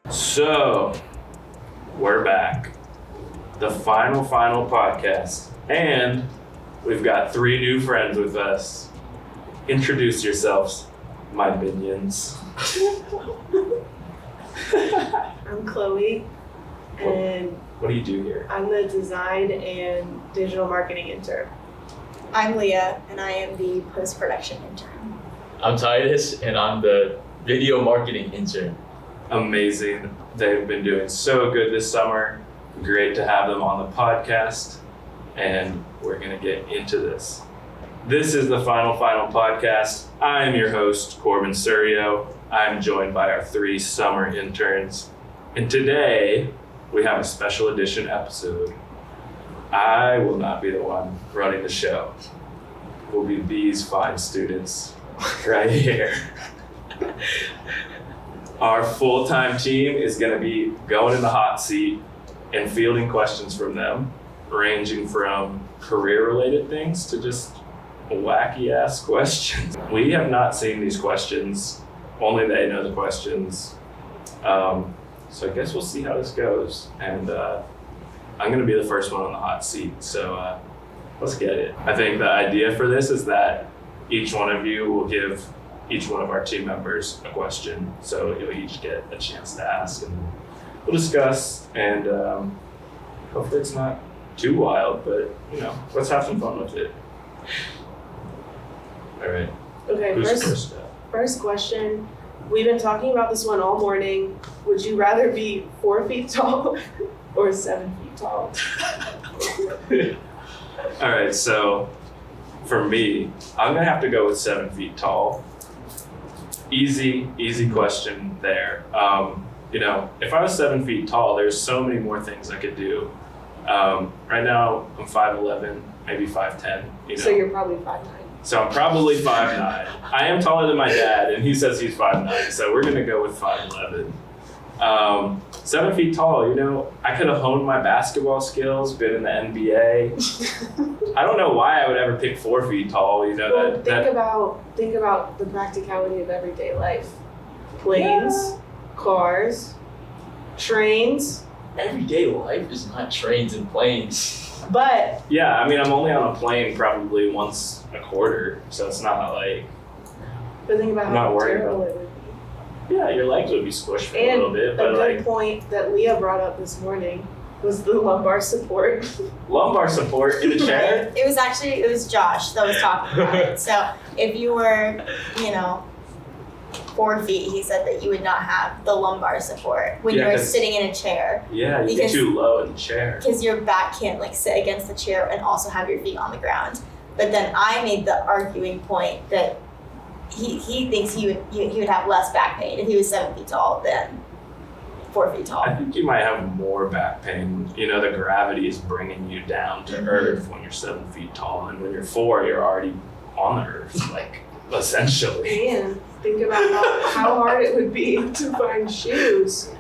So, we're back. The final podcast. And we've got 3 new friends with us. Introduce yourselves, my minions. I'm Chloe, and What do you do here? I'm the design and digital marketing intern. I'm Leah, and I am the post-production intern. I'm Titus, and I'm the video marketing intern. Amazing. They've been doing so good this summer. Great to have them on the podcast. And we're going to get into this. This is the final podcast. I am your host, Corbin Surio. I'm joined by our 3 summer interns. And today, we have a special edition episode. I will not be the one running the show. It will be these fine students right here. Our full-time team is going to be going in the hot seat and fielding questions from them, ranging from career-related things to just wacky-ass questions. We have not seen these questions. Only they know the questions. So I guess we'll see how this goes. And I'm going to be the first one on the hot seat. So let's get it. I think the idea for this is that each one of you will give each one of our team members a question. So you'll each get a chance to ask, and we'll discuss, and hopefully it's not too wild, but let's have some fun with it. All right. Okay, Who's first question. We've been talking about this one all morning. Would you rather be 4 feet tall or 7 feet tall? All right, so for me, I'm gonna have to go with 7 feet tall. Easy question there. If I was 7 feet tall, there's so many more things I could do. Right now, I'm 5'11", maybe 5'10". So you're probably 5'9". So I'm probably 5'9". I am taller than my dad, and he says he's 5'9", so we're gonna go with 5'11". 7 feet tall, I could have honed my basketball skills, been in the NBA. I don't know why I would ever pick 4 feet tall, Think about the practicality of everyday life. Planes, cars, trains. Everyday life is not trains and planes. But yeah, I'm only on a plane probably once a quarter, so it's not like. But think about I'm not how worried terrible about it would be. Yeah, your legs would be squished for a little bit, but a good point that Leah brought up this morning was the lumbar support. Lumbar support in a chair? It was Josh that was talking about it. So if you were, 4 feet, he said that you would not have the lumbar support when you're sitting in a chair. Yeah, you get too low in the chair. Because your back can't sit against the chair and also have your feet on the ground. But then I made the arguing point that he thinks he would have less back pain if he was 7 feet tall than 4 feet tall. I think you might have more back pain. The gravity is bringing you down to earth when you're 7 feet tall, and when you're 4, you're already on the earth, essentially. And think about how hard it would be to find shoes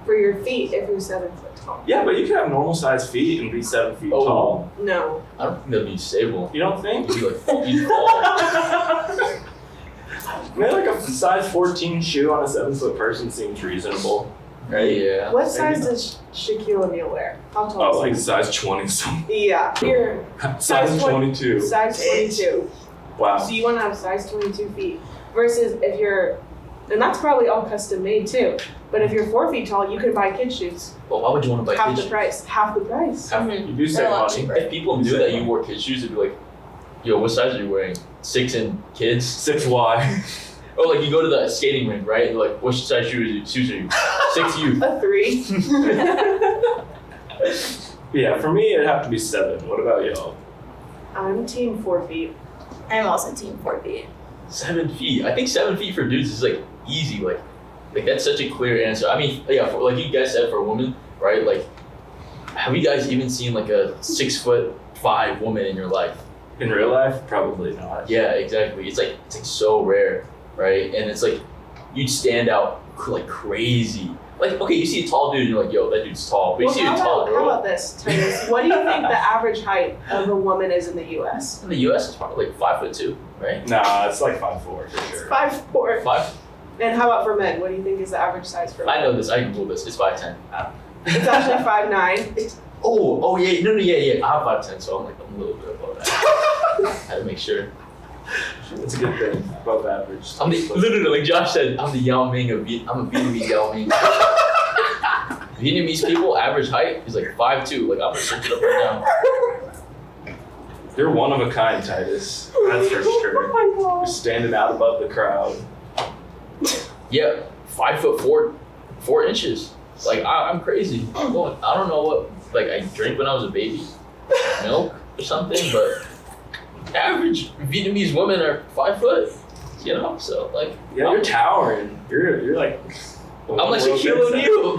for your feet if you're 7 foot tall. Yeah, but you could have normal sized feet and be 7 feet tall. No. I don't think that'd be stable. You don't think? You'd be 4 feet tall. Maybe a size 14 shoe on a 7 foot person seems reasonable. Right? Yeah. What size does Shaquille O'Neal wear? How tall is he? Size 20 something. Yeah. You're Size 22. Size 22. Wow. So you want to have size 22 feet versus if you're, and that's probably all custom made too. But if you're 4 feet tall, you could buy kids shoes. Well, why would you want to buy Half kids the shoes? price. Half the price. You do save They're a lot money. cheaper. If people knew that you wore kids shoes, it'd be like, yo, what size are you wearing? 6 in kids? 6Y. Or you go to the skating rink, right? And what size shoes are you? 6U. A 3. Yeah, for me, it'd have to be 7. What about y'all? I'm team 4 feet. I'm also team 4 feet. 7 feet. I think 7 feet for dudes is easy. Like that's such a clear answer. I mean, yeah, for, like you guys said, for a woman, right? Have you guys even seen a 6'5" woman in your life? In real life, probably not. Yeah, exactly. It's so rare, right? And it's you'd stand out crazy. Okay, you see a tall dude and you're yo, that dude's tall. But you see a tall How girl. about this, Titus? What do you think the average height of a woman is in the U.S.? In the U.S., it's probably 5'2", right? Nah, it's 5'4" for sure. 5'4". And how about for men? What do you think is the average size for men? I know this. I Googled this. It's 5'10". It's actually 5'9". Oh yeah. No, yeah. I'm 5'10", so I'm a little bit above that. Had to make sure. It's a good thing. Above average. I'm literally, like Josh said, I'm the Yao Ming of I'm a Vietnamese Yao Ming. Vietnamese people average height is like 5'2". Like I'm gonna search it up right now. You're one of a kind, Titus. That's for sure. Oh my You're God. standing out above the crowd. Yeah, 5'4", 4 inches. Like I'm crazy. I don't know what like I drank when I was a baby, milk or something, but average Vietnamese women are 5 foot. You know, so like Yeah, you're towering. You're like. I'm like Shaquille O'Neal.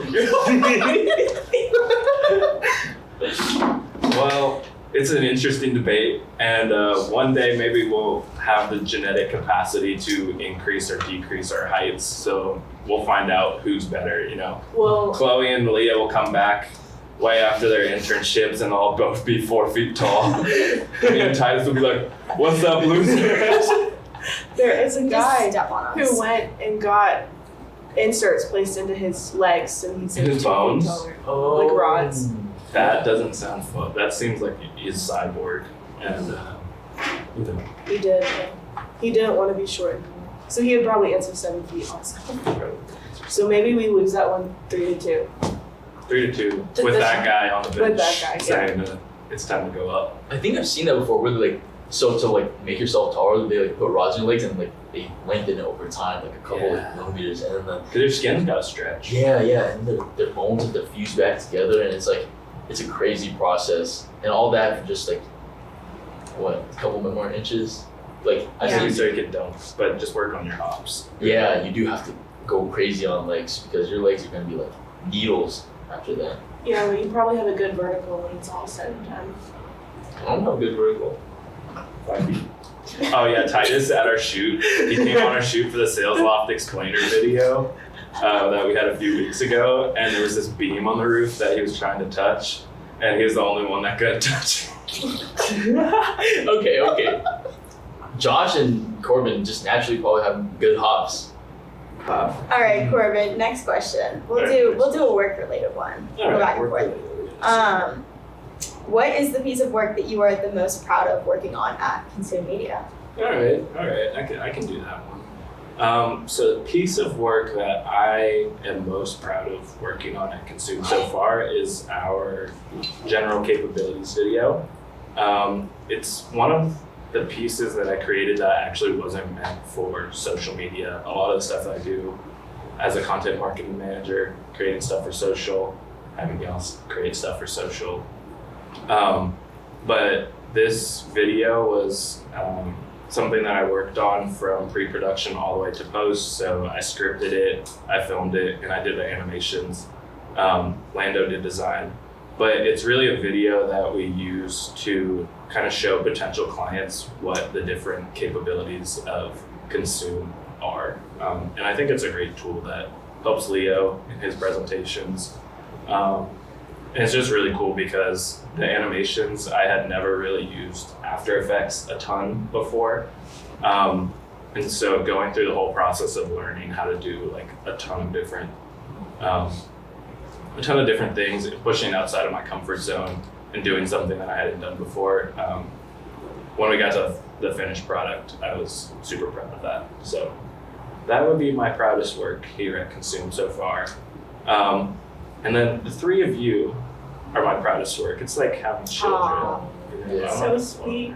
Well, it's an interesting debate, and one day maybe we'll have the genetic capacity to increase or decrease our heights. So we'll find out who's better. You know, Well, Chloe and Leah will come back way after their internships, and they'll both be 4 feet tall. Me and Titus will be like, "What's up, losers?" there is a Just guy step on us. who went and got inserts placed into his legs, and he's In his 2 feet bones? taller. Like rods. That doesn't sound fun. That seems like he's cyborg, and you know. He did. He didn't want to be short. So he would probably answer 7 feet also. So maybe we lose that one 3-2. 3-2 To with this- that guy on the bench with that guy, yeah. saying it's time to go up. I think I've seen that before where they like so to like make yourself taller, they like put rods in your legs and like they lengthen it over time, like a couple Yeah. like millimeters, and then Cause their skin's got to stretch. and their bones have to fuse back together, and it's like it's a crazy process, and all that for just like what, a couple more inches. Like I Yeah. think So you can dunk, but just work on your hops. yeah, you do have to go crazy on legs because your legs are gonna be like needles after that. Yeah, but you probably have a good vertical when it's all said and done. I don't have a good vertical. 5 feet. Oh yeah, Titus at our shoot. He came on our shoot for the Sales Loft Explainer video that we had a few weeks ago, and there was this beam on the roof that he was trying to touch, and he was the only one that could touch it. Okay. Josh and Corbin just naturally probably have good hops. All right, Corbin. Next question. We'll do a work related one. All Go back right, and work forth. What is the piece of work that you are the most proud of working on at Consume Media? All right. I can do that one. So the piece of work that I am most proud of working on at Consume so far is our general capabilities video. It's one of the pieces that I created that actually wasn't meant for social media. A lot of the stuff that I do as a content marketing manager, creating stuff for social, having y'all create stuff for social. But this video was something that I worked on from pre-production all the way to post. So I scripted it, I filmed it, and I did the animations. Lando did design. But it's really a video that we use to kind of show potential clients what the different capabilities of Consume are. And I think it's a great tool that helps Leo in his presentations. And it's just really cool because the animations, I had never really used After Effects a ton before. And so going through the whole process of learning how to do like a ton of different things, and pushing outside of my comfort zone and doing something that I hadn't done before. When we got to the finished product, I was super proud of that. So that would be my proudest work here at Consume so far. And then the three of you are my proudest work. It's like having children. You know, Yeah. I'm So not sweet.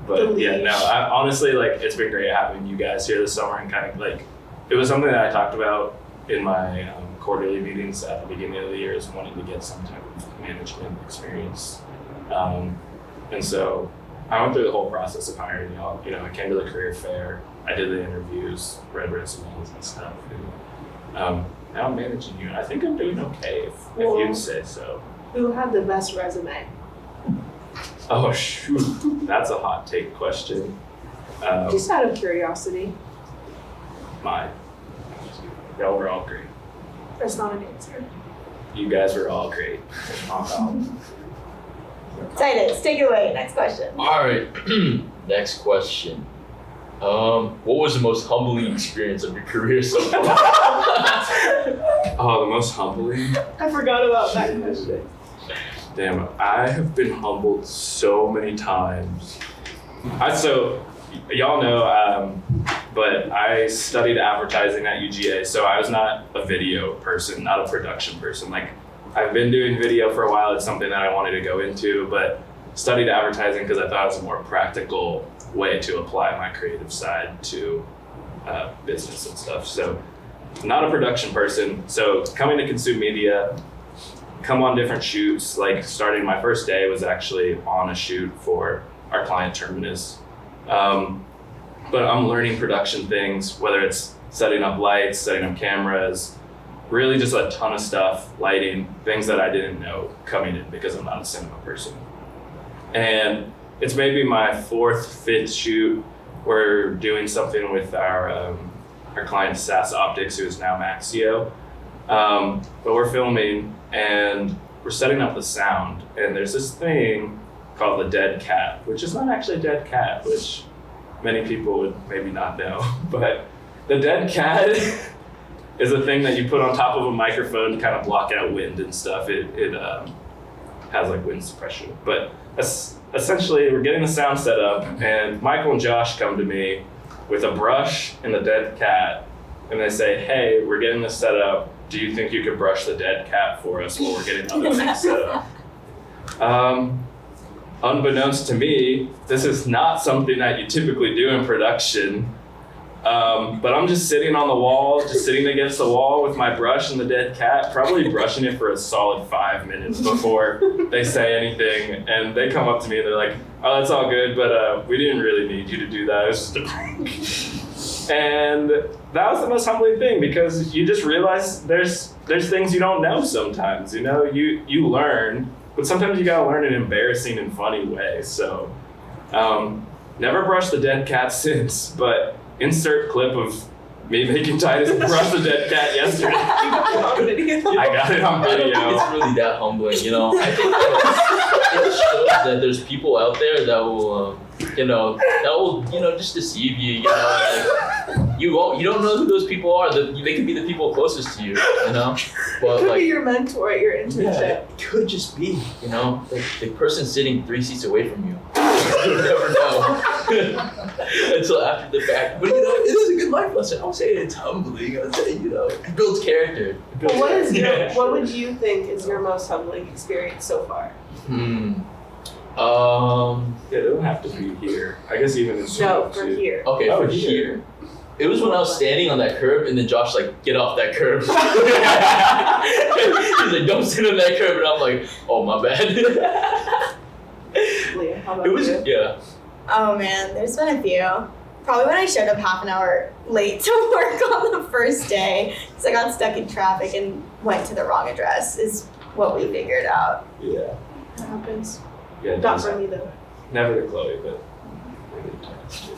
But yeah, no, I honestly, like, it's been great having you guys here this summer, and kind of like, it was something that I talked about in my quarterly meetings at the beginning of the year, is wanting to get some type of management experience. And so I went through the whole process of hiring y'all. You know, I came to the career fair, I did the interviews, read resumes and stuff. And, now I'm managing you, and I think I'm doing okay if you'd say so. Who had the best resume? Oh shoot, that's a hot take question. Just out of curiosity. Mine. Y'all were all great. That's not an answer. You guys were all great. Titus, take it away. Next question. All right, next question. What was the most humbling experience of your career so far? Oh, the most humbling? I forgot about that question. Damn, I have been humbled so many times. Y'all know, but I studied advertising at UGA, so I was not a video person, not a production person. Like, I've been doing video for a while. It's something that I wanted to go into, but studied advertising because I thought it was a more practical way to apply my creative side to business and stuff. So, not a production person. So, coming to consume media, come on different shoots. Like, starting my first day was actually on a shoot for our client Terminus. But I'm learning production things, whether it's setting up lights, setting up cameras, really just a ton of stuff, lighting, things that I didn't know coming in because I'm not a cinema person. And it's maybe my 4th, 5th shoot. We're doing something with our client SAS Optics, who is now Maxio. But we're filming and we're setting up the sound. And there's this thing called the dead cat, which is not actually a dead cat, which many people would maybe not know. But the dead cat is a thing that you put on top of a microphone to kind of block out wind and stuff. It has like wind suppression. But essentially, we're getting the sound set up, and Michael and Josh come to me with a brush and the dead cat, and they say, "Hey, we're getting this set up. Do you think you could brush the dead cat for us while we're getting other things set up?" Unbeknownst to me, this is not something that you typically do in production. But I'm just sitting on the wall, just sitting against the wall with my brush and the dead cat, probably brushing it for a solid 5 minutes before they say anything. And they come up to me and they're like, "Oh, that's all good, but we didn't really need you to do that. It was just a prank." And that was the most humbling thing, because you just realize there's things you don't know sometimes. You know, you learn, but sometimes you gotta learn in an embarrassing and funny way. So, never brushed the dead cat since, but insert clip of me making Titus brush the dead cat yesterday. You got it on video. I got it on I don't think video. it's really that humbling, you know. I think that it just shows that there's people out there that will, just deceive you. You know, like, you don't know who those people are. They could be the people closest to you, you know. But Could like, be your mentor at your internship. yeah, it could just be, you know, like the person sitting 3 seats away from you. You never know until after the fact. But you know, it is a good life lesson. I'll say it's humbling. I'll say, you know, it builds character. It builds Well, character. what would you think is your most humbling experience so far? It doesn't have to be here. I guess even in No, school for too. here. Okay, Oh, for here. here. It was when I was standing on that curb and then Josh like, "Get off that curb." He's like, "Don't sit on that curb," and I'm like, "Oh, my bad." Leah, how about It was, you? yeah. Oh man, there's been a few. Probably when I showed up half an hour late to work on the first day because I got stuck in traffic and went to the wrong address is what we figured out. Yeah. That happens. Yeah. it Not does for happen. me though. Never to Chloe, but maybe to Titus too.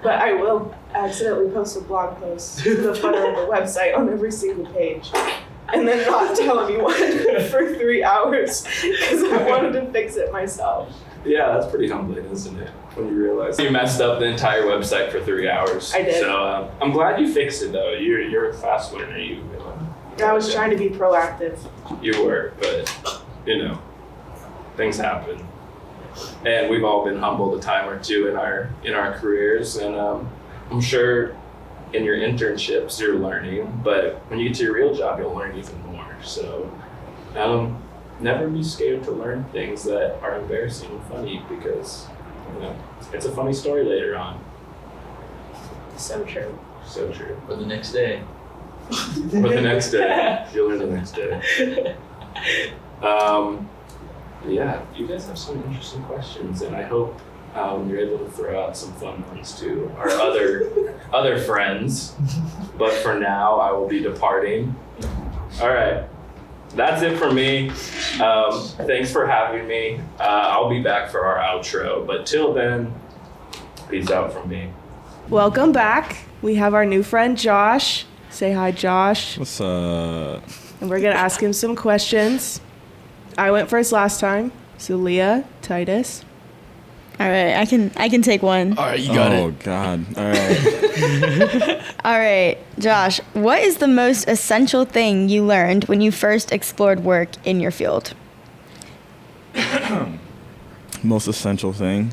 But I will accidentally post a blog post to the footer of the website on every single page. And then not tell anyone for 3 hours because I wanted to fix it myself. Yeah, that's pretty humbling, isn't it? When you realize you messed up the entire website for 3 hours. I did. So I'm glad you fixed it though. You're a fast learner. I was trying to be proactive. You were, but you know, things happen, and we've all been humbled a time or two in our careers, and I'm sure in your internships you're learning, but when you get to your real job, you'll learn even more. So, never be scared to learn things that are embarrassing and funny, because you know it's a funny story later on. So true. So true. But the next day. But the next day, you'll learn the next day. Yeah, you guys have some interesting questions, and I hope you're able to throw out some fun ones to our other friends. But for now, I will be departing. All right, that's it for me. Thanks for having me. I'll be back for our outro, but till then, peace out from me. Welcome back. We have our new friend Josh. Say hi, Josh. What's up? And we're gonna ask him some questions. I went first last time, so Leah, Titus. All right, I can take one. All right, you got it. Oh God! All right. All right, Josh, what is the most essential thing you learned when you first explored work in your field? Most essential thing.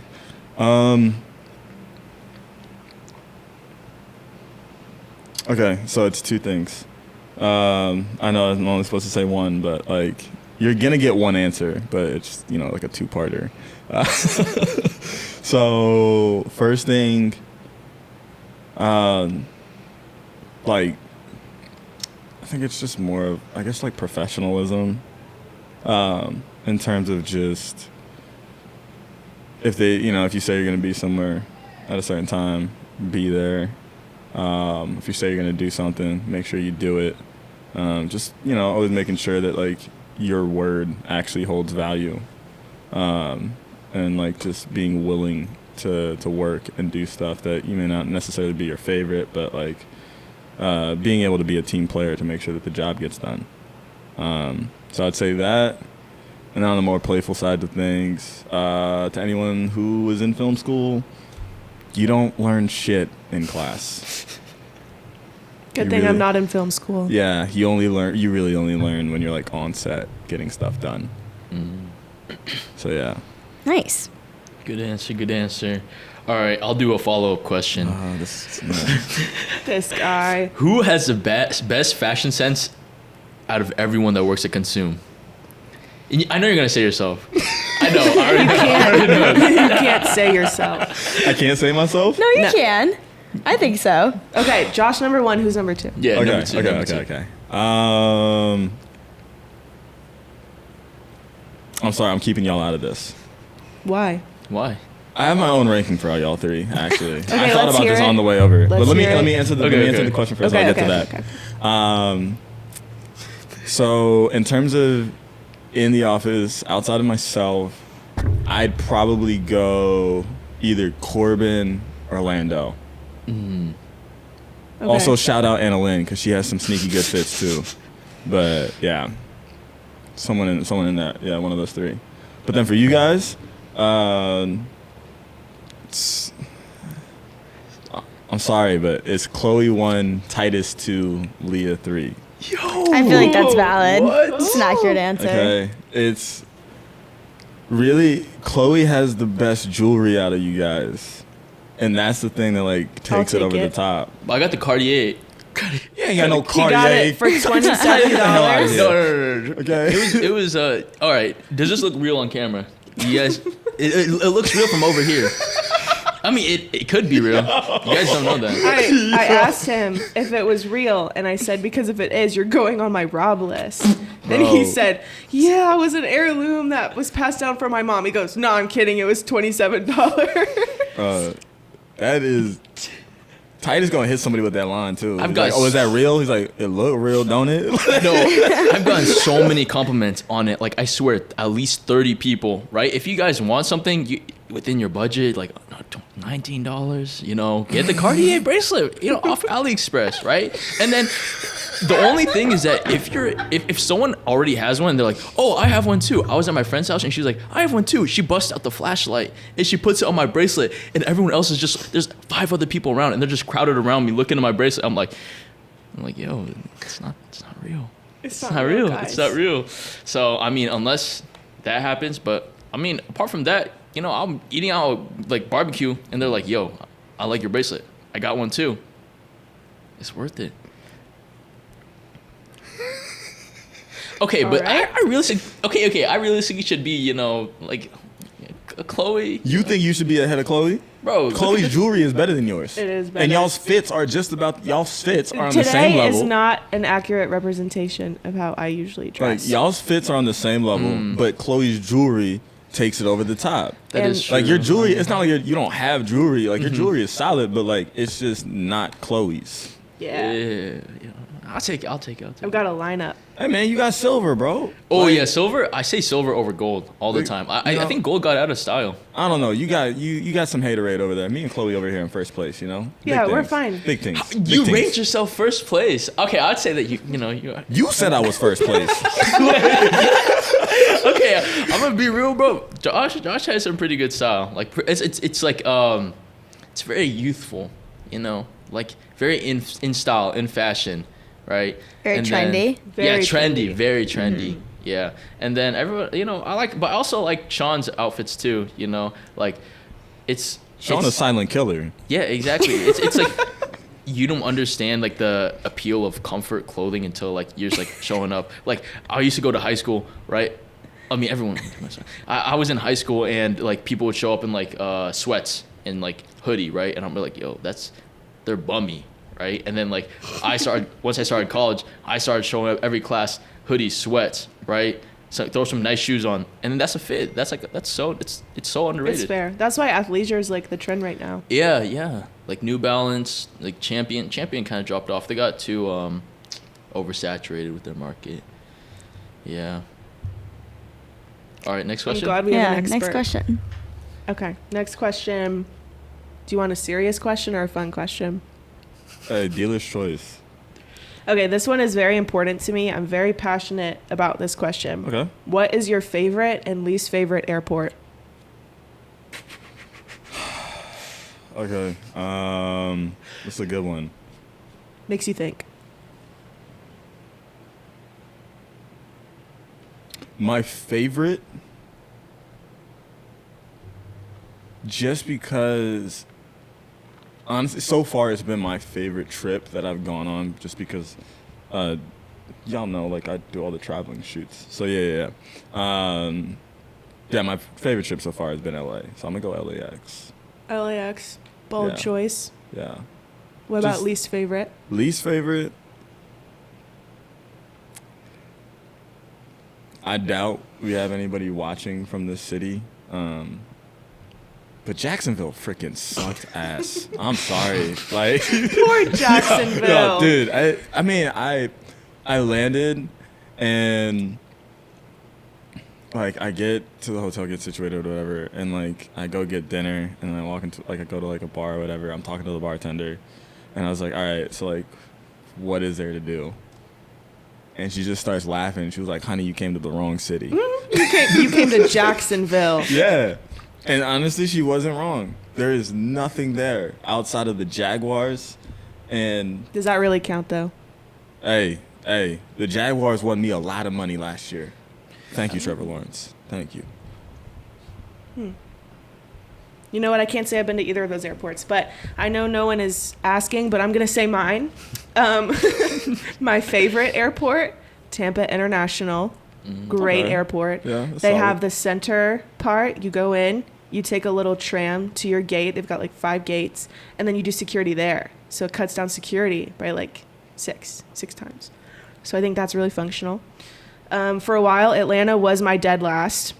Okay, so it's two things. I know I'm only supposed to say one, but like you're gonna get one answer, but it's like a two-parter. So first thing, like I think it's just more of like professionalism, in terms of just if you say you're gonna be somewhere at a certain time, be there. If you say you're gonna do something, make sure you do it. Just always making sure that like your word actually holds value, and like just being willing to work and do stuff that you may not necessarily be your favorite, but like being able to be a team player to make sure that the job gets done. So I'd say that. And on the more playful side of things, to anyone who was in film school, you don't learn shit in class. Good thing I'm not in film school. Yeah, you really only learn when you're like on set getting stuff done. So yeah. Nice. Good answer. All right, I'll do a follow-up question. This guy. Who has the best fashion sense out of everyone that works at Consume? I know you're gonna say yourself. I know. I already know. You can't say yourself. I can't say myself? No, you can. I think so. Okay, Josh number 1. Who's number 2? Yeah. Okay. Number two. Okay. I'm sorry, I'm keeping y'all out of this. Why? Why? I have my own ranking for y'all three, actually. Okay, I thought let's about hear this it. on the way over. But let me answer the Okay. the question first. Okay, I'll get to okay, that. okay. So in terms of in the office, outside of myself, I'd probably go either Corbin or Lando. Okay. Also, shout out Anna Lynn because she has some sneaky good fits too. But yeah, someone in that, yeah, one of those three. But then for you guys, I'm sorry, but it's Chloe 1, Titus 2, Leah 3. I feel like that's valid. It's an accurate answer. Okay, it's really Chloe has the best jewelry out of you guys, and that's the thing that like takes it take over the it. top. I got the Cartier. You ain't got no He Cartier. got it for $27. Yeah. No. Okay. It was all right. Does this look real on camera? You guys, it looks real from over here. I mean, it could be real. You guys don't know that. I asked him if it was real, and I said, because if it is, you're going on my rob list. Then he said, yeah, it was an heirloom that was passed down from my mom. He goes, no, I'm kidding. It was $27. That is. Titus gonna hit somebody with that line too. I've He's got like, oh, is that real? He's like, it look real, don't it? No, I've gotten so many compliments on it. Like, I swear, at least 30 people, right? If you guys want something within your budget, like $19, get the Cartier bracelet, off AliExpress, right? And then the only thing is that if someone already has one, and they're like, oh, I have one too. I was at my friend's house and she's like, I have one too. She busts out the flashlight and she puts it on my bracelet, and everyone else is just, there's 5 other people around and they're just crowded around me looking at my bracelet. I'm like, yo, it's not real. It's not real. guys. It's not real. So, I mean, unless that happens, but I mean, apart from that, I'm eating out like barbecue and they're like, yo, I like your bracelet. I got one too. It's worth it. Okay, but right. I realistically should be, like Chloe. You think you should be ahead of Chloe? Bro, Chloe's jewelry is better than yours. It is better. And y'all's fits are on the same Today level. is not an accurate representation of how I usually dress. Like y'all's fits are on the same level, but Chloe's jewelry takes it over the top. That is true. Like your jewelry, it's not like you don't have jewelry. Like your jewelry is solid, but like it's just not Chloe's. Yeah. I'll take it. I've got a lineup. Hey man, you got silver, bro. Oh Like, yeah, silver. I say silver over gold all the time. I think gold got out of style. I don't know. You got some haterade over there. Me and Chloe over here in first place. Big Yeah, we're things. fine. Big things. You Big ranked things. yourself first place. Okay, I'd say that you. You said I was first place. Okay, I'm gonna be real, bro. Josh has some pretty good style. Like it's like it's very youthful, you know, like very in style, in fashion, right? Very And trendy. Very trendy, trendy. very trendy. Yeah, and then everyone, you know, I like, but I also like Sean's outfits too. You know, like it's Sean a silent killer. yeah, exactly. It's like you don't understand like the appeal of comfort clothing until like you're just like showing up. Like I used to go to high school, right? I mean, everyone. I was in high school and like people would show up in like sweats and like hoodie, right? And I'm like, yo, they're bummy, right? And then like once I started college, I started showing up every class hoodie, sweats, right? So throw some nice shoes on, and then that's a fit. It's so underrated. It's fair. That's why athleisure is like the trend right now. Yeah. Like New Balance, like Champion kind of dropped off. They got too oversaturated with their market. Yeah. All right, next I'm question. glad we have an expert. next question. Okay, next question. Do you want a serious question or a fun question? Dealer's choice. Okay, this one is very important to me. I'm very passionate about this question. Okay. What is your favorite and least favorite airport? Okay. That's a good one. Makes you think. My favorite, just because, honestly, so far it's been my favorite trip that I've gone on, just because, y'all know, like I do all the traveling shoots. So yeah. Yeah, my favorite trip so far has been LA. So I'm gonna go LAX. LAX. Bold Yeah. choice. Yeah. What about Just- least favorite? Least favorite. I doubt we have anybody watching from this city. But Jacksonville freaking sucked ass. I'm sorry. Like Poor Jacksonville. No, dude, I mean I landed and like I get to the hotel, get situated or whatever, and like I go get dinner and I walk into like I go to like a bar or whatever. I'm talking to the bartender and I was like, all right, so like what is there to do? And she just starts laughing. She was like, honey, you came to the wrong city. You came to Jacksonville. Yeah. And honestly, she wasn't wrong. There is nothing there outside of the Jaguars. And Does that really count though? hey, the Jaguars won me a lot of money last year. Thank you, Trevor Lawrence. Thank you. You know what? I can't say I've been to either of those airports, but I know no one is asking, but I'm going to say mine. My favorite airport, Tampa International. Great Okay. airport. Yeah, that's They solid. have the center part. You go in, you take a little tram to your gate. They've got like 5 gates, and then you do security there. So it cuts down security by like six times. So I think that's really functional. For a while, Atlanta was my dead last.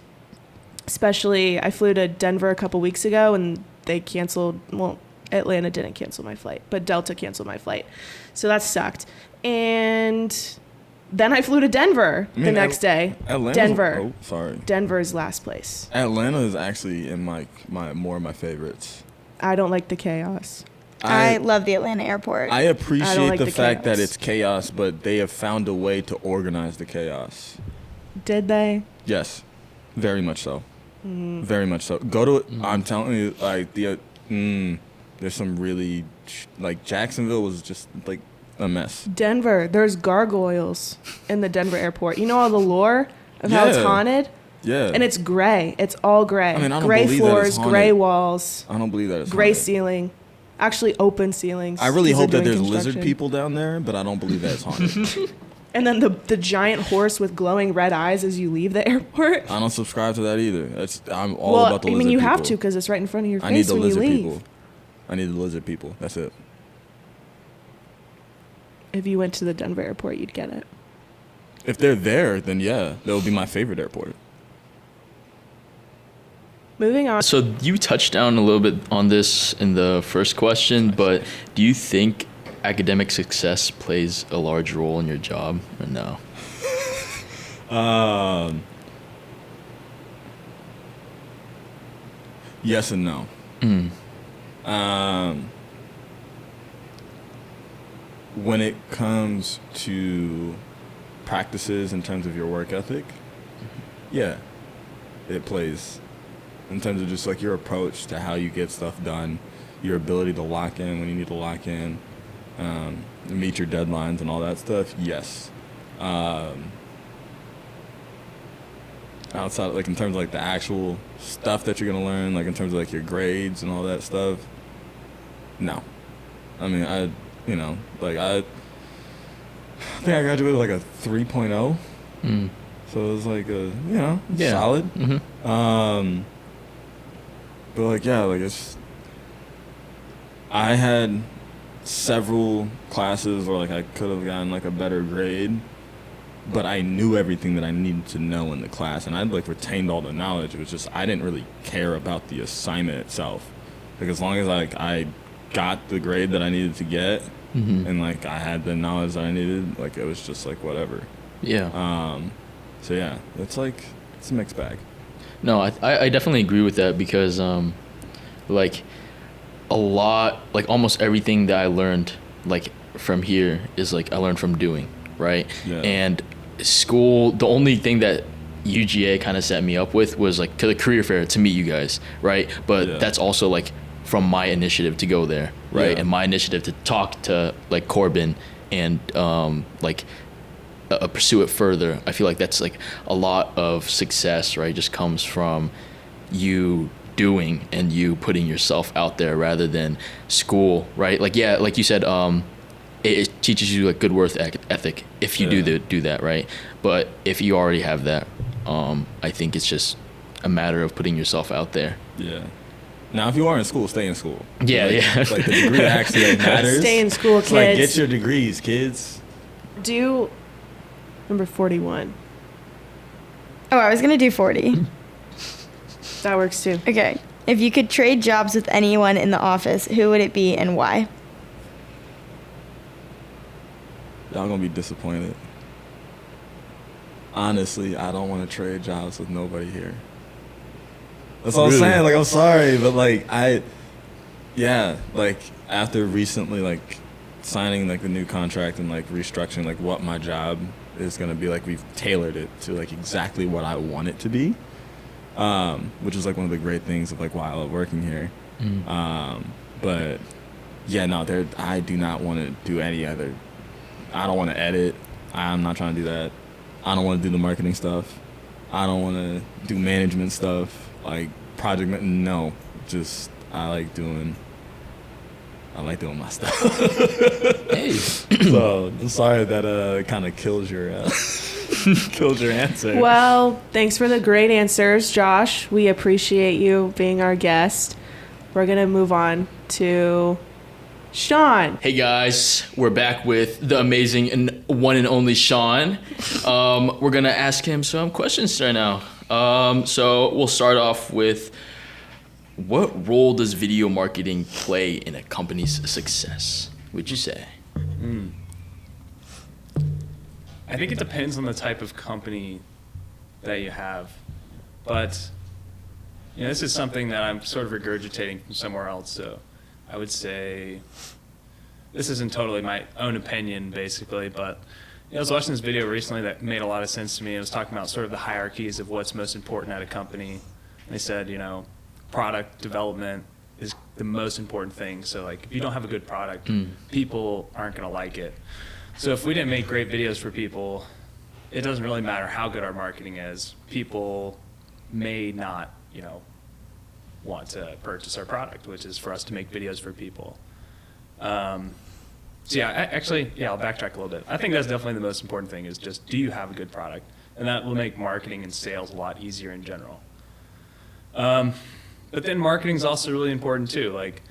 Especially, I flew to Denver a couple weeks ago, and they canceled. Well, Atlanta didn't cancel my flight, but Delta canceled my flight. So that sucked. And then I flew to Denver the next day. Denver. Oh, sorry. Denver's last place. Atlanta is actually in my more of my favorites. I don't like the chaos. I love the Atlanta airport. I appreciate I don't like the the fact that chaos. it's chaos, but they have found a way to organize the chaos. Did they? Yes, very much so. Very much so. Go to I'm telling you, like there's some really like Jacksonville was just like a mess. Denver. There's gargoyles in the Denver airport. You know all the lore of how it's Yeah. haunted? Yeah, And it's gray. It's all gray. I mean, I don't gray believe that it's floors, gray haunted. walls, I don't believe that it's gray haunted. ceiling. Actually, open ceilings. I really 'cause hope they're that doing there's lizard construction. people down there, but I don't believe that it's haunted. And then the giant horse with glowing red eyes as you leave the airport. I don't subscribe to that either. I'm all Well, about the I lizard mean, you people. have to because it's right in front of your I need face the when you lizard leave. people. I need the lizard people. That's it. If you went to the Denver airport, you'd get it. If they're there, then yeah, that would be my favorite airport. Moving on. So you touched down a little bit on this in the first question, but do you think academic success plays a large role in your job or no? Yes and no. When it comes to practices in terms of your work ethic, yeah, it plays in terms of just like your approach to how you get stuff done, your ability to lock in when you need to lock in, meet your deadlines and all that stuff. Yes. Outside, like in terms of like the actual stuff that you're gonna learn, like in terms of like your grades and all that stuff, no. I mean, I think I graduated with like a 3.0. So it was like a, solid. Mm-hmm. But like, yeah, like I had several classes where like I could have gotten like a better grade, but I knew everything that I needed to know in the class, and I'd like retained all the knowledge. It was just I didn't really care about the assignment itself. Like as long as like I got the grade that I needed to get, and like I had the knowledge that I needed, like it was just like whatever. Yeah. So yeah, it's a mixed bag. No, I definitely agree with that because like a lot, like almost everything that I learned like from here is like I learned from doing, right? Yeah. And school, the only thing that UGA kind of set me up with was like to the career fair to meet you guys, right? But that's also like from my initiative to go there, right? Yeah. And my initiative to talk to like Corbin and pursue it further. I feel like that's like a lot of success, right? Just comes from you doing and you putting yourself out there rather than school, right? Like, yeah, like you said, it teaches you like good work ethic if you do that, right? But if you already have that, I think it's just a matter of putting yourself out there. Yeah. Now, if you are in school, stay in school. Yeah, yeah. Like the degree actually matters. Stay in school, kids. Like get your degrees, kids. Do number 41. Oh, I was going to do 40. That works too. Okay. If you could trade jobs with anyone in the office, who would it be and why? Y'all gonna be disappointed. Honestly, I don't want to trade jobs with nobody here. That's all I'm saying. Like, I'm sorry, but like like after recently like signing like the new contract and like restructuring like what my job is gonna be, like we've tailored it to like exactly what I want it to be, which is like one of the great things of like why I love working here. But yeah, no, I do not want to do any other. I don't want to edit. I'm not trying to do that. I don't want to do the marketing stuff. I don't want to do management stuff. Like no, just I like doing my stuff. Hey. So I'm sorry that kind of kills your answer. Well, thanks for the great answers, Josh. We appreciate you being our guest. We're going to move on to Sean. Hey guys, we're back with the amazing and one and only Sean. We're gonna ask him some questions right now. So we'll start off with, what role does video marketing play in a company's success, would you say? I think it depends on the type of company that you have, but this is something that I'm sort of regurgitating from somewhere else, so I would say this isn't totally my own opinion, basically, but I was watching this video recently that made a lot of sense to me. It was talking about sort of the hierarchies of what's most important at a company. And they said, product development is the most important thing. So, like, if you don't have a good product, people aren't going to like it. So if we didn't make great videos for people, it doesn't really matter how good our marketing is. People may not, want to purchase our product, which is for us to make videos for people. I'll backtrack a little bit. I think that's definitely the most important thing, is just, do you have a good product? And that will make marketing and sales a lot easier in general. But then marketing is also really important too. Like,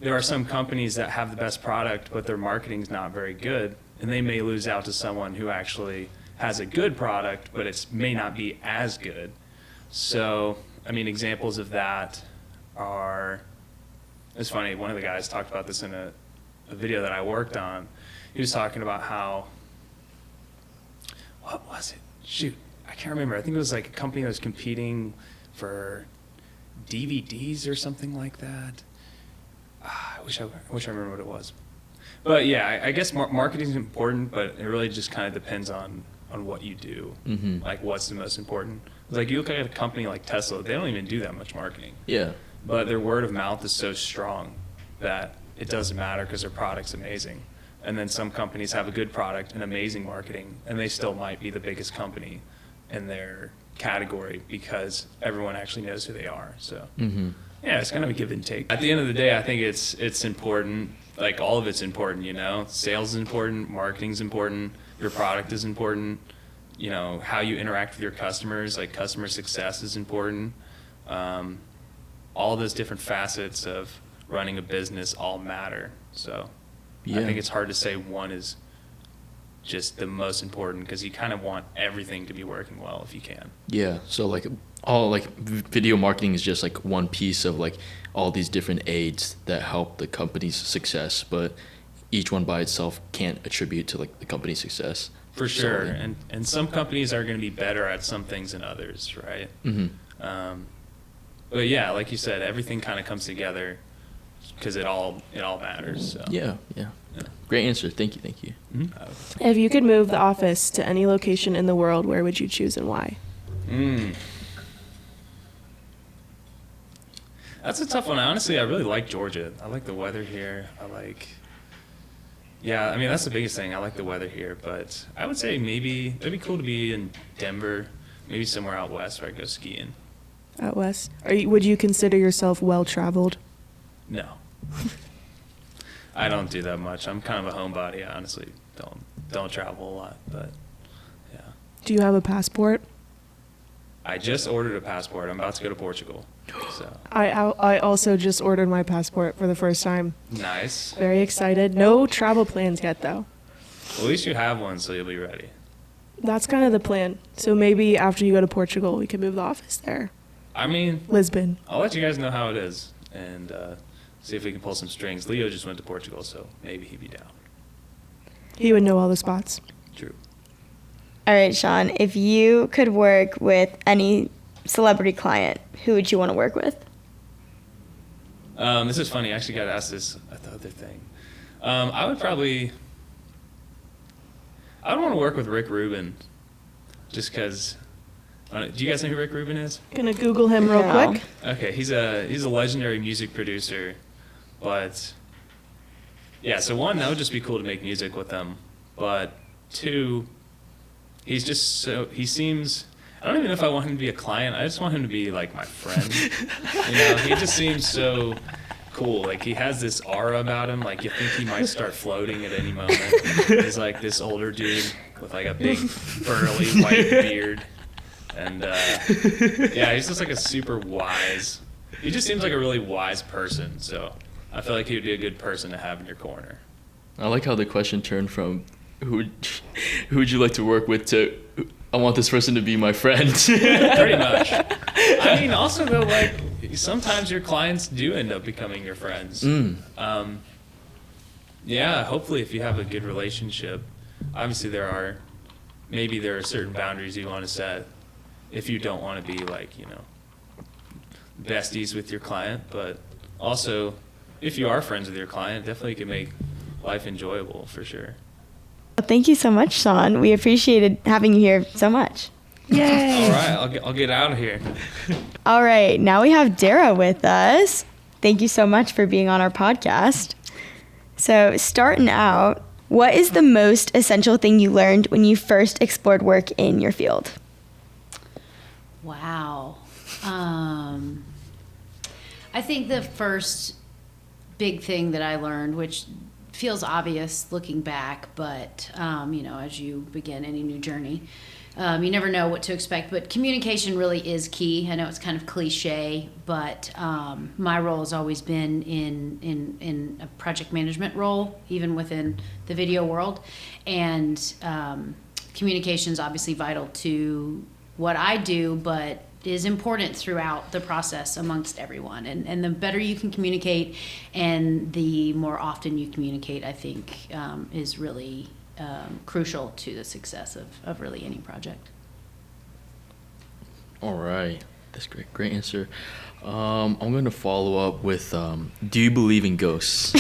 there are some companies that have the best product, but their marketing's not very good, and they may lose out to someone who actually has a good product, but it may not be as good. So, examples of that are, it's funny, one of the guys talked about this in a video that I worked on. He was talking about how, what was it? Shoot, I can't remember. I think it was like a company that was competing for DVDs or something like that. I wish I remember what it was. But yeah, I guess marketing is important, but it really just kind of depends on what you do. Like, what's the most important. Like you look at a company like Tesla, they don't even do that much marketing, Yeah. but their word of mouth is so strong that it doesn't matter because their product's amazing. And then some companies have a good product and amazing marketing, and they still might be the biggest company in their category because everyone actually knows who they are. So yeah, it's kind of a give and take. At the end of the day, I think it's important. Like all of it's important, you know. Sales is important, marketing's important, your product is important. You know, how you interact with your customers, like customer success is important. All those different facets of running a business all matter. So I think it's hard to say one is just the most important because you kind of want everything to be working well if you can. Yeah. So like all like video marketing is just like one piece of like all these different aids that help the company's success, but each one by itself can't attribute to like the company's success. For sure. So, And some companies are going to be better at some things than others, right? But yeah, like you said, everything kind of comes together because it all matters. So. Yeah. Great answer. Thank you. If you could move the office to any location in the world, where would you choose and why? That's a tough one. Honestly, I really like Georgia. I like the weather here. Yeah, I mean, that's the biggest thing. I like the weather here, but I would say maybe it'd be cool to be in Denver, maybe somewhere out west where I go skiing. Out west. Would you consider yourself well-traveled? No. I don't do that much. I'm kind of a homebody. I honestly don't travel a lot, but yeah. Do you have a passport? I just ordered a passport. I'm about to go to Portugal. So I also just ordered my passport for the first time. nice. Very excited. No travel plans yet, though. Well, at least you have one, so you'll be ready. That's kind of the plan. So maybe after you go to Portugal, we can move the office there. I mean, Lisbon. I'll let you guys know how it is and see if we can pull some strings. Leo just went to Portugal, so maybe he'd be down. He would know all the spots. True. All right, Sean, if you could work with any celebrity client, who would you want to work with? This is funny. I actually got asked this at the other thing. I would want to work with Rick Rubin, just because. Do you guys know who Rick Rubin is? Gonna Google him real No. quick. Okay, he's a legendary music producer, but yeah. So one, that would just be cool to make music with him, but two, he seems. I don't even know if I want him to be a client. I just want him to be like my friend. You know, he just seems so cool. Like he has this aura about him. Like you think he might start floating at any moment. He's like this older dude with like a big burly white beard. And yeah, he's just like a super wise. He just seems like a really wise person. So I feel like he would be a good person to have in your corner. I like how the question turned from who would you like to work with to I want this person to be my friend. Pretty much. I mean, also though, like sometimes your clients do end up becoming your friends. Yeah, hopefully if you have a good relationship. Obviously there are certain boundaries you want to set if you don't want to be like, you know, besties with your client, but also if you are friends with your client, definitely can make life enjoyable for sure. Well, thank you so much, Sean. We appreciated having you here so much. Yay! All right, I'll get out of here. All right, now we have Dara with us. Thank you so much for being on our podcast. So, starting out, what is the most essential thing you learned when you first explored work in your field? Wow. I think the first big thing that I learned, which feels obvious looking back, but you know, as you begin any new journey, you never know what to expect. But communication really is key. I know it's kind of cliche, but my role has always been in a project management role, even within the video world, and communication is obviously vital to what I do, but is important throughout the process amongst everyone. And the better you can communicate and the more often you communicate, I think is really crucial to the success of really any project. All right. That's great. Great answer. I'm going to follow up with, do you believe in ghosts?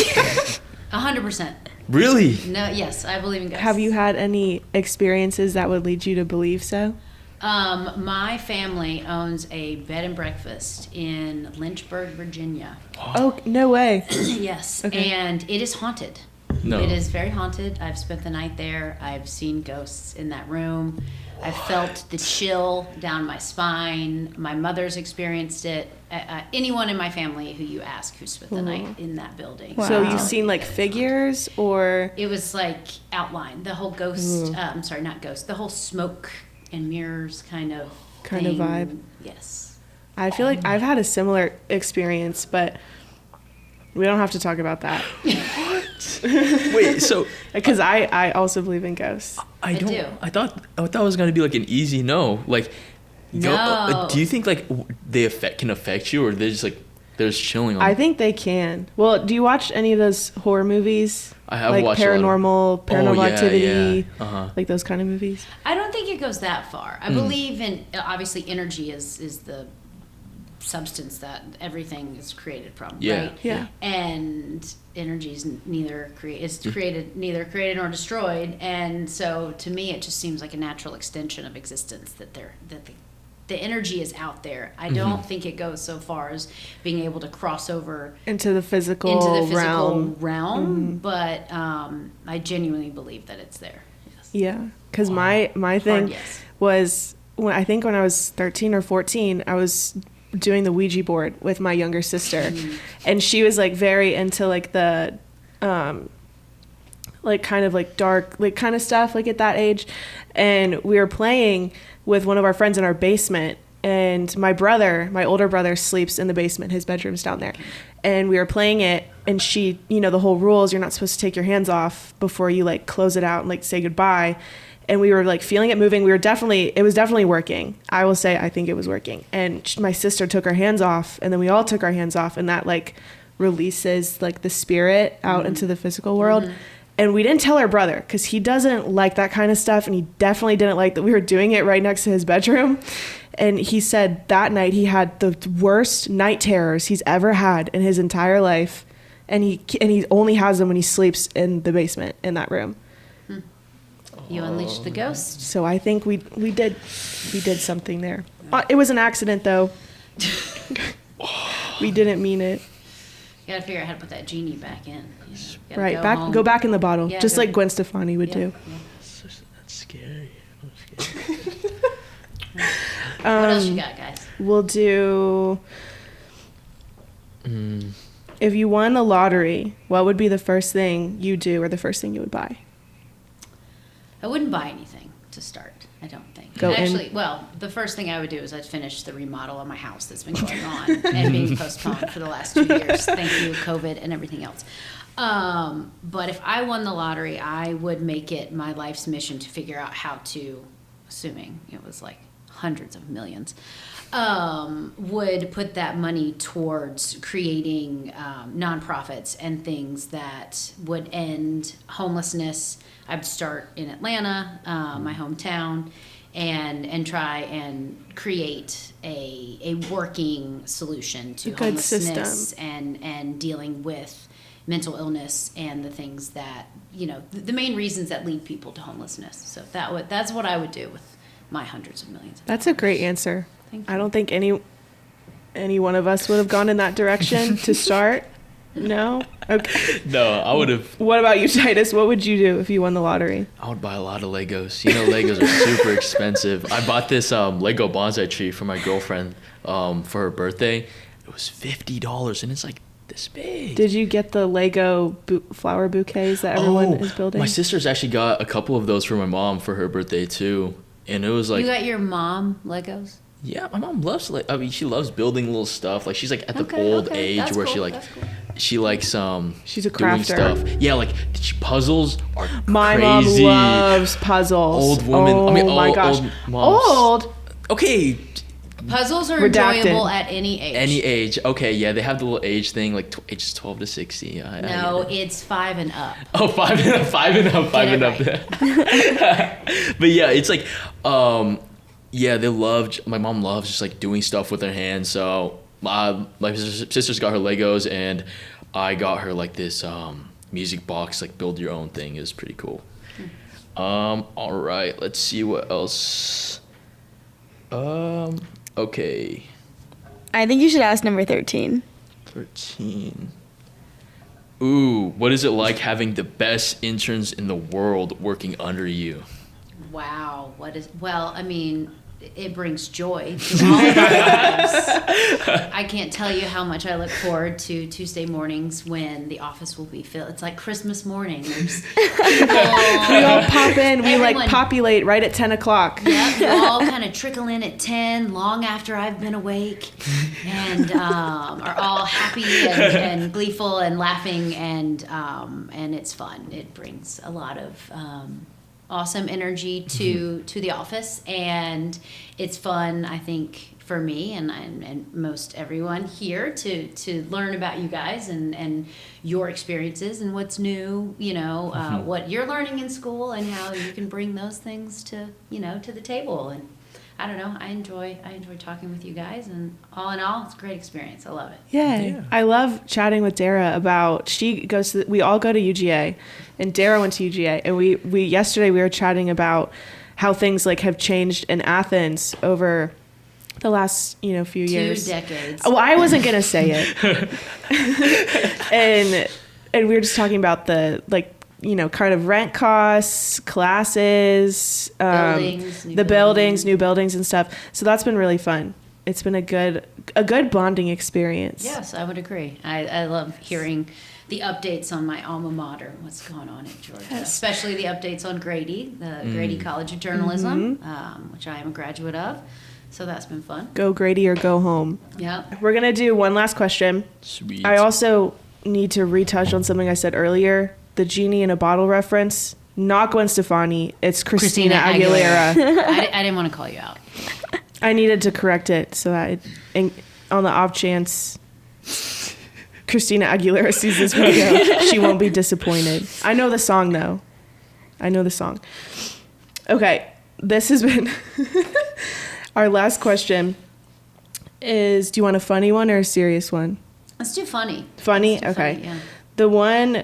100%. Really? No, yes, I believe in ghosts. Have you had any experiences that would lead you to believe so? My family owns a bed and breakfast in Lynchburg, Virginia. Oh, no way. Yes, Okay. and it is haunted. No. It is very haunted. I've spent the night there. I've seen ghosts in that room. I've felt the chill down my spine. My mother's experienced it. Anyone in my family who you ask who spent the night in that building. Wow. So you've seen like figures or? It was like outline. The whole ghost, I'm sorry, not ghost, the whole smoke and mirrors kind of thing. vibe. Yes. I feel like I've had a similar experience, but we don't have to talk about that. Wait, so Because I also believe in ghosts. I don't. do. I thought it was gonna be like an easy no. Like, No. do you think like they can affect you, or they're just chilling on? I think they can. Well, do you watch any of those horror movies? I have like watched a lot Paranormal yeah, Activity, yeah. Uh-huh. like those kind of movies. I don't think it goes that far. I believe in, obviously, energy is the substance that everything is created from, Yeah. right? Yeah. And energy is neither created nor destroyed, and so to me it just seems like a natural extension of existence that the energy is out there. I don't think it goes so far as being able to cross over Into the physical realm. but I genuinely believe that it's there. Yes. Yeah, because my thing yes. was when I was 13 or 14, I was doing the Ouija board with my younger sister, and she was like very into like the like kind of like dark like kind of stuff like at that age, and we were playing with one of our friends in our basement, and my older brother sleeps in the basement, his bedroom's down there, and we were playing it, and she, the whole rules, you're not supposed to take your hands off before you like close it out and like say goodbye. And we were like feeling it moving. It was definitely working. I will say, I think it was working. And my sister took her hands off, and then we all took our hands off, and that like releases like the spirit out into the physical world. And we didn't tell our brother because he doesn't like that kind of stuff, and he definitely didn't like that we were doing it right next to his bedroom. And he said that night he had the worst night terrors he's ever had in his entire life, and he only has them when he sleeps in the basement in that room. You unleashed the ghost. So I think we did something there. It was an accident though. We didn't mean it. You gotta figure out how to put that genie back in. You gotta Right, home. go back in the bottle, Yeah, just go- like Gwen Stefani would Yeah, do. yeah. That's scary. What else you got, guys? We'll do. If you won the lottery, what would be the first thing you do or the first thing you would buy? I wouldn't buy anything to start. I don't think. Go in. Actually, well, the first thing I would do is I'd finish the remodel of my house that's been going on and being postponed for the last 2 years. Thank you, COVID and everything else. But if I won the lottery, I would make it my life's mission to figure out how to, assuming it was like hundreds of millions, would put that money towards creating nonprofits and things that would end homelessness. I'd start in Atlanta, my hometown, and try and create a working solution to A good homelessness system. and dealing with mental illness and the things that, the main reasons that lead people to homelessness. So that's what I would do with my hundreds of millions of That's a dollars. great answer. Thank I you. don't think any one of us would have gone in that direction to start. No? Okay. No, I would have. What about you, Titus? What would you do if you won the lottery? I would buy a lot of Legos. Legos are super expensive. I bought this Lego bonsai tree for my girlfriend for her birthday. It was $50, and it's like this big. Did you get the Lego flower bouquets that everyone is building? My sister's actually got a couple of those for my mom for her birthday too, and it was like. You got your mom Legos? Yeah, my mom loves she loves building little stuff. Like she's like at the Okay, old okay, age that's where cool, she like that's cool. she likes She's a doing crafter. stuff. Yeah, like puzzles are My crazy. mom loves puzzles. Old woman. Oh I mean, my old, gosh. old moms. Old. Okay, Puzzles are Redacted. enjoyable at any age. any age. Okay, yeah, they have the little age thing, like ages 12 to 60. I No, get it. it's 5 and up. Oh, five and up. But yeah, it's like, yeah, my mom loves just like doing stuff with her hands. So my sister's got her Legos, and I got her like this music box, like build your own thing. Is pretty cool. All right, let's see what else. Okay. I think you should ask number 13. 13. Ooh, what is it like having the best interns in the world working under you? Wow. I mean, it brings joy to all of our lives. I can't tell you how much I look forward to Tuesday mornings when the office will be filled. It's like Christmas morning. There's We all pop in. We Everyone- like populate right at 10 o'clock. Yeah, you all kind of trickle in at 10, long after I've been awake, and are all happy and gleeful and laughing, and it's fun. It brings a lot of awesome energy to the office, and it's fun, I think, for me and most everyone here to learn about you guys and your experiences and what's new, what you're learning in school and how you can bring those things to the table. And I don't know, I enjoy talking with you guys, and all in all, it's a great experience. I love it. Yeah. I love chatting with Dara about, we all go to UGA, and Dara went to UGA, and we yesterday we were chatting about how things like have changed in Athens over the last, few years. 2 decades. Well, I wasn't going to say it. and we were just talking about the, kind of rent costs, classes, new buildings and stuff. So that's been really fun. It's been a good bonding experience. Yes, I would agree. I love hearing the updates on my alma mater, what's going on at Georgia, especially the updates on Grady, the Grady College of Journalism, which I am a graduate of. So that's been fun. Go Grady or go home. Yeah. We're going to do one last question. Sweet. I also need to retouch on something I said earlier. The genie in a bottle reference. Not Gwen Stefani. It's Christina Aguilera. I didn't want to call you out. I needed to correct it so that on the off chance Christina Aguilera sees this video, she won't be disappointed. I know the song, though. Okay, this has been our last question is, do you want a funny one or a serious one? Let's do funny. Funny? Let's do Okay. funny, yeah. The one,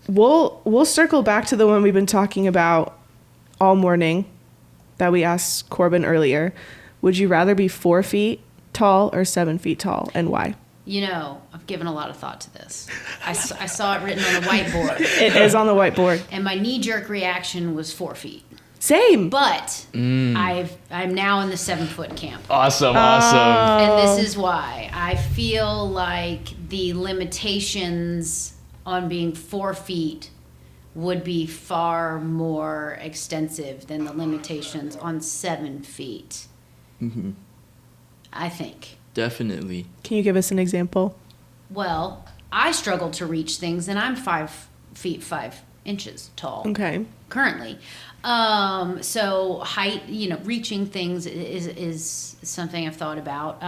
we'll circle back to the one we've been talking about all morning that we asked Corbin earlier. Would you rather be 4 feet tall or 7 feet tall, and why? I've given a lot of thought to this. I saw it written on the whiteboard. It is on the whiteboard. And my knee-jerk reaction was 4 feet. Same. But I'm now in the 7-foot camp. Awesome. And this is why. I feel like the limitations on being 4 feet would be far more extensive than the limitations on 7 feet. Mm-hmm. I think. Definitely. Can you give us an example? Well, I struggle to reach things, and I'm 5 feet 5 inches tall. Okay. Currently. So height, reaching things is something I've thought about.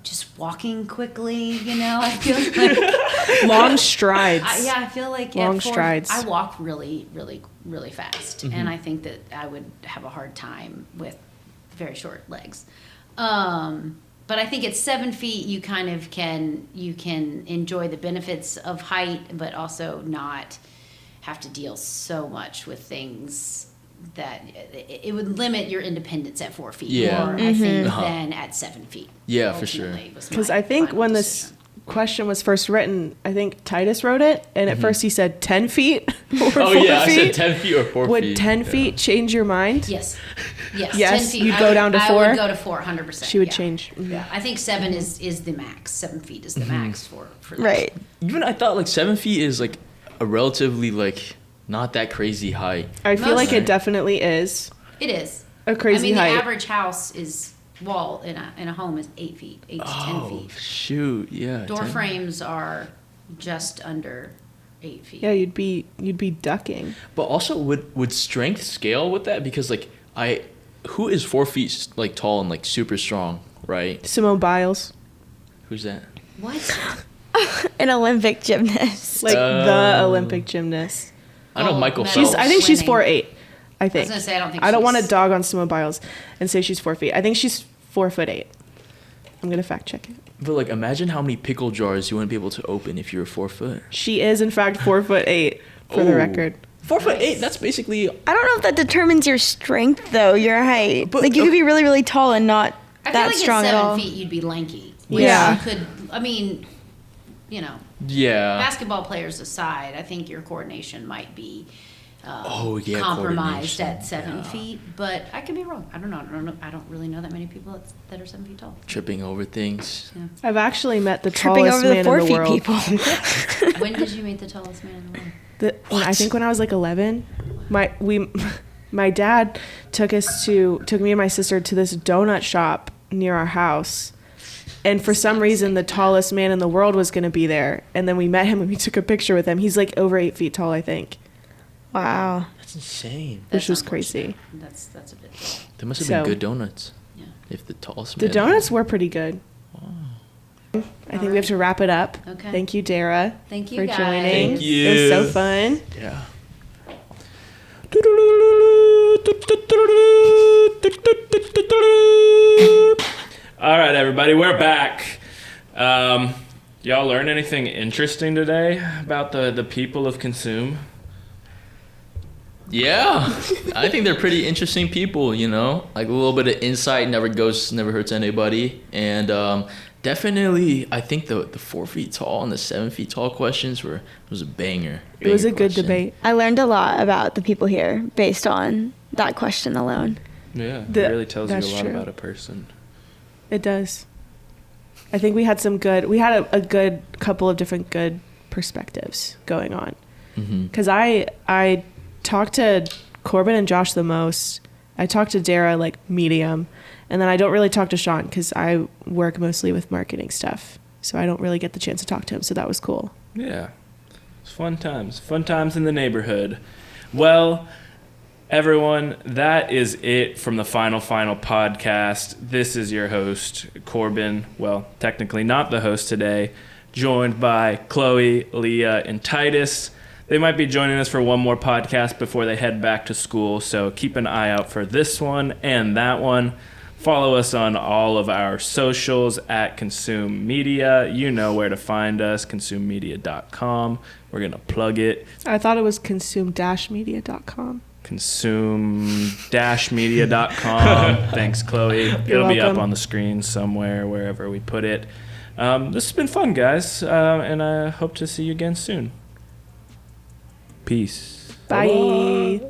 Just walking quickly, I feel like Long strides. I feel like Long strides. I walk really, really, really fast, and I think that I would have a hard time with very short legs. But I think at 7 feet, you kind of can enjoy the benefits of height, but also not have to deal so much with things that it would limit your independence at 4 feet Yeah. more, I think, than at 7 feet. Yeah, for sure. Because I think when this question was first written, I think Titus wrote it, and at first he said 10 feet or 4 feet. I said 10 feet or 4 feet. Would 10 feet change your mind? Yes. Yes. Yes, 10 feet. you'd go down to 4? I would go to 4, 100%. She would yeah. change. Yeah. I think 7 is the max. 7 feet is the max for that. Right. Even I thought like 7 feet is like a relatively like not that crazy height. I feel like Right. it definitely is It is. a crazy height. The average house wall in a home is 8 feet, 8 to 10 feet. Shoot, yeah. Door 10. frames are just under 8 feet. Yeah, you'd be ducking. But also, would strength scale with that? Because like who is 4 feet like tall and like super strong, right? Simone Biles, Who's that? What? An Olympic gymnast. like the Olympic gymnast. I know Oh, Michael medal. Phelps. I think she's Swimming. 4'8". I think. I was gonna say I don't think. I don't want to she's- dog on Simone Biles and say she's 4 feet. I think she's 4'8". I'm gonna fact check it. But like, imagine how many pickle jars you wouldn't be able to open if you were 4 foot. She is in fact 4'8" for the Oh. record. 4'8", that's basically. I don't know if that determines your strength though, your height. But- like you could be really, really tall and not I feel that like strong at at all. 7 feet you'd be lanky. Yeah. You could, I mean, you know, Yeah. basketball players aside, I think your coordination might be compromised coordination. at 7 feet. But I could be wrong. I don't know. I don't really know that many people that are 7 feet tall. Tripping over things. I've actually met the Tripping tallest over the man 4 in the feet world. people. When did you meet the tallest man in the world? I think when I was like 11, my dad took me and my sister to this donut shop near our house. And for some reason, the tallest man in the world was going to be there. And then we met him and we took a picture with him. He's like over 8 feet tall, I think. Wow. That's insane. Which was unfortunate. crazy. That's a bit. There must have So- been good donuts. Yeah. If the tallest The man- donuts were pretty good. I think we have to wrap it up. Okay. Thank you, Dara, Thank you for guys. joining. Thank you. It was so fun. Yeah. All right, everybody, we're back. Y'all learn anything interesting today about the people of Consume? Yeah, I think they're pretty interesting people, you know, like a little bit of insight never hurts anybody. And definitely, I think the 4 feet tall and the 7 feet tall questions was a banger. It was a Banger good question. debate. I learned a lot about the people here based on that question alone. Yeah, The- it really tells you a that's lot true. about a person. It does. I think we had a good couple of different good perspectives going on. Mm-hmm. Because I talked to Corbin and Josh the most. I talked to Dara like medium. And then I don't really talk to Sean because I work mostly with marketing stuff. So I don't really get the chance to talk to him. So that was cool. Yeah, it's fun times in the neighborhood. Well, everyone, that is it from the final podcast. This is your host, Corbin. Well, technically not the host today, joined by Chloe, Leah, and Titus. They might be joining us for one more podcast before they head back to school, so keep an eye out for this one and that one. Follow us on all of our socials at Consume Media. You know where to find us, consumemedia.com. We're going to plug it. I thought it was consume-media.com. Consume-media.com. Thanks, Chloe. It'll be up welcome. on the screen somewhere, wherever we put it. This has been fun, guys, and I hope to see you again soon. Peace. Bye.